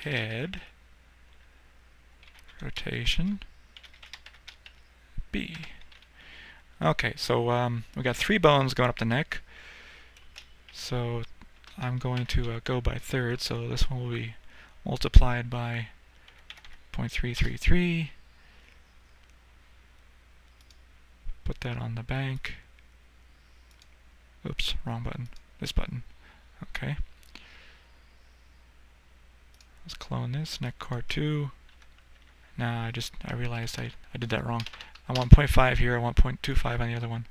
head, rotation, B. Okay, so we got 3 bones going up the neck. So I'm going to go by thirds, so this one will be multiplied by 0.333. Put that on the bank. Oops, wrong button. This button. Okay. Let's clone this. Neck core 2. Nah, I realized I did that wrong. I want 0.5 here, I want 0.25 on the other one.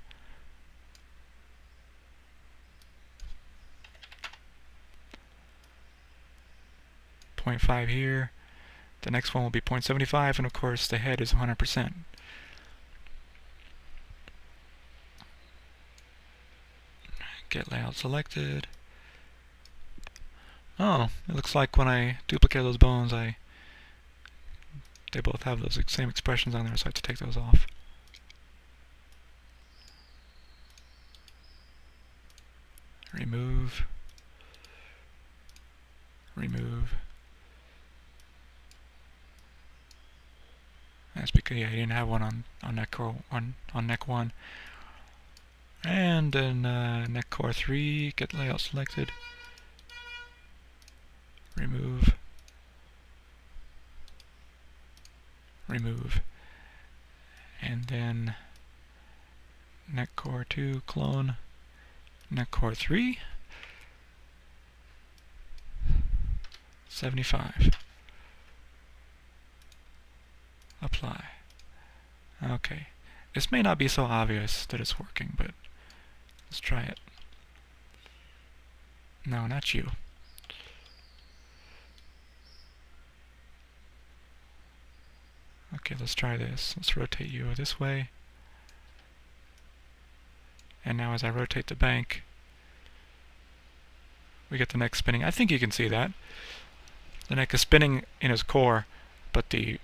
.5 here. The next one will be 0.75, and of course the head is 100%. Get layout selected. Oh, it looks like when I duplicate those bones, they both have those same expressions on there, so I have to take those off. Remove. Remove. That's because I didn't have one on neck core on neck 1. And then neck core 3, get layout selected. Remove. Remove. And then neck core 2, clone. Neck core 3. 75. Apply. Okay. This may not be so obvious that it's working, but let's try it. No, not you. Okay, let's try this. Let's rotate you this way. And now as I rotate the bank, we get the neck spinning. I think you can see that. The neck is spinning in its core, but the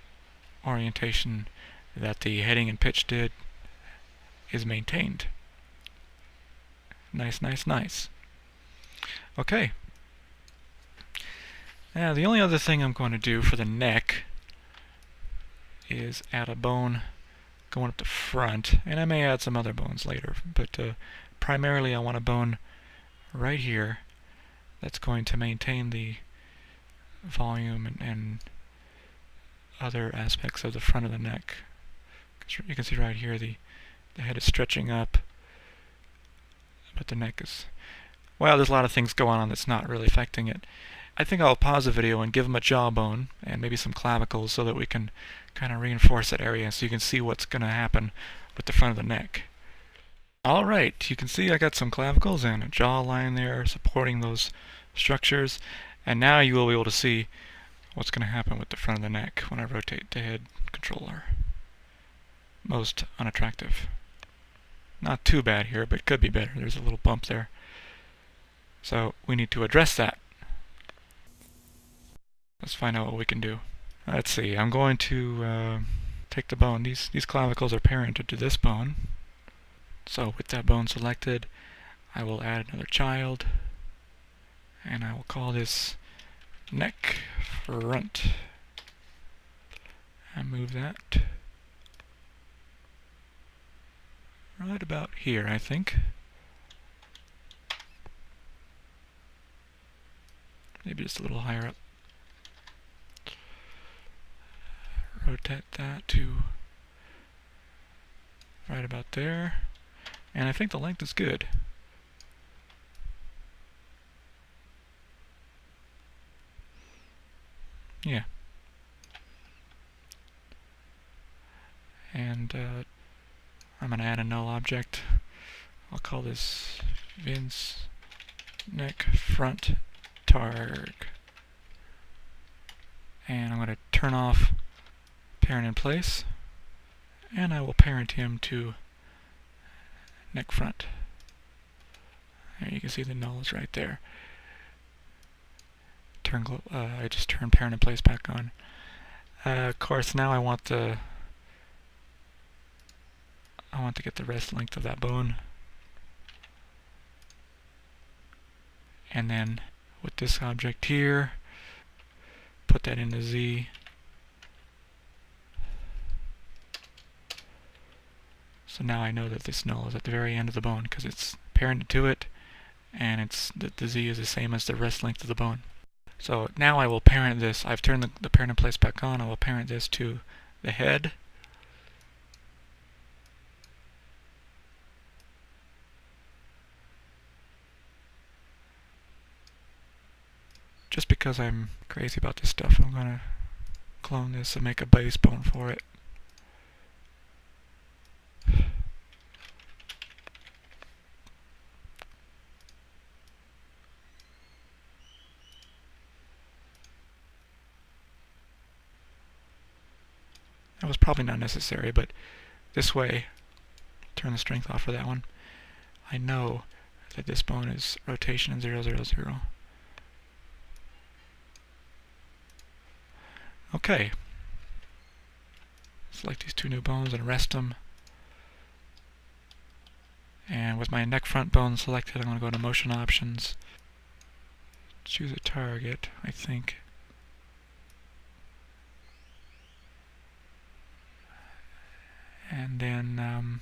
orientation that the heading and pitch did is maintained. Nice, nice, nice. Okay. Now the only other thing I'm going to do for the neck is add a bone going up the front, and I may add some other bones later, but primarily I want a bone right here that's going to maintain the volume and other aspects of the front of the neck. You can see right here the head is stretching up, but the neck is, well, there's a lot of things going on that's not really affecting it. I think I'll pause the video and give them a jawbone and maybe some clavicles so that we can kind of reinforce that area so you can see what's going to happen with the front of the neck. Alright, you can see I got some clavicles and a jawline there supporting those structures, and now you will be able to see what's going to happen with the front of the neck when I rotate the head controller. Most unattractive. Not too bad here, but it could be better. There's a little bump there. So we need to address that. Let's find out what we can do. Let's see, I'm going to take the bone. These clavicles are parented to this bone. So with that bone selected, I will add another child, and I will call this neck front. And move that right about here, I think. Maybe just a little higher up. Rotate that to right about there. And I think the length is good. Yeah. And I'm going to add a null object. I'll call this Vince neck front targ. And I'm going to turn off parent in place, and I will parent him to neck front. There you can see the null is right there. I just turned parent in place back on. Of course, now I want to get the rest length of that bone, and then with this object here, put that into Z. So now I know that this null is at the very end of the bone because it's parented to it, and the Z is the same as the rest length of the bone. So now I will parent this. I've turned the parent in place back on. I will parent this to the head. Just because I'm crazy about this stuff, I'm going to clone this and make a base bone for it. That was probably not necessary, but this way, turn the strength off for that one. I know that this bone is rotation 0, 0, 0. Okay. Select these two new bones and rest them. And with my neck front bone selected, I'm going to go to motion options. Choose a target, I think. And then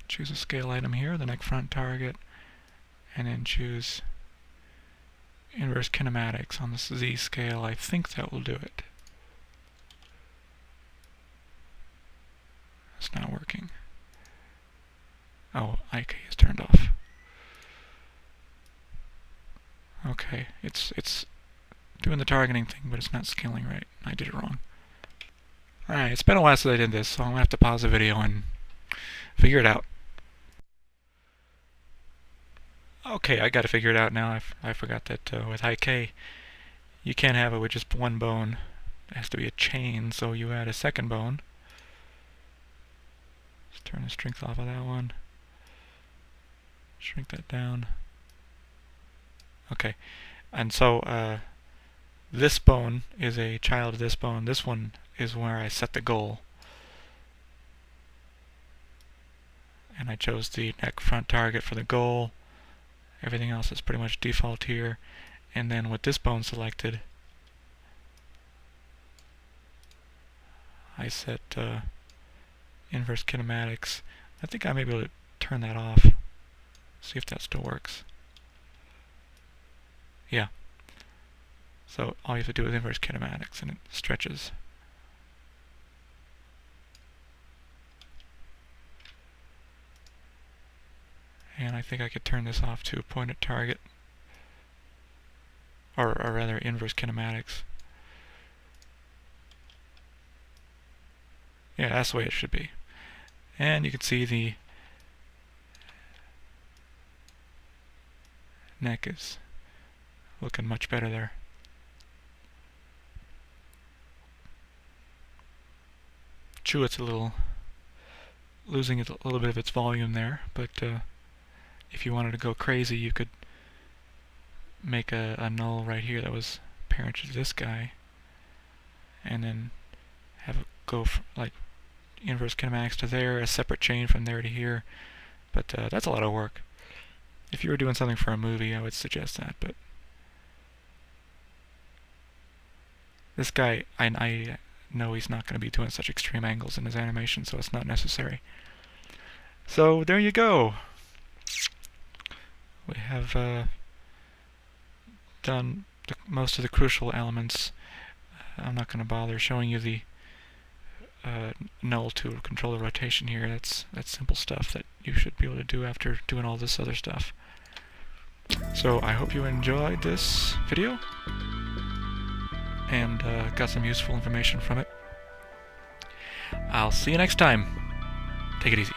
choose a scale item here, the neck front target, and then choose inverse kinematics on the Z scale. I think that will do it. It's not working. Oh, IK is turned off. Okay, it's doing the targeting thing, but it's not scaling right. I did it wrong. Alright, it's been a while since I did this, so I'm going to have to pause the video and figure it out. Okay, I got to figure it out now. I forgot that with IK, you can't have it with just one bone. It has to be a chain, so you add a second bone. Let's turn the strength off of that one. Shrink that down. Okay, and so this bone is a child of this bone. This one is where I set the goal. And I chose the neck front target for the goal. Everything else is pretty much default here. And then with this bone selected, I set inverse kinematics. I think I may be able to turn that off. See if that still works. Yeah. So all you have to do is inverse kinematics and it stretches. And I think I could turn this off to point at target. Or rather inverse kinematics. Yeah, that's the way it should be. And you can see the neck is looking much better there. Chewit's losing a little bit of its volume there, but if you wanted to go crazy, you could make a null right here that was parented to this guy, and then have it go like inverse kinematics to there, a separate chain from there to here. But that's a lot of work. If you were doing something for a movie, I would suggest that, but this guy, I know he's not going to be doing such extreme angles in his animation, so it's not necessary. So there you go. We have done most of the crucial elements. I'm not going to bother showing you the null to control the rotation here. That's simple stuff that you should be able to do after doing all this other stuff. So I hope you enjoyed this video and got some useful information from it. I'll see you next time. Take it easy.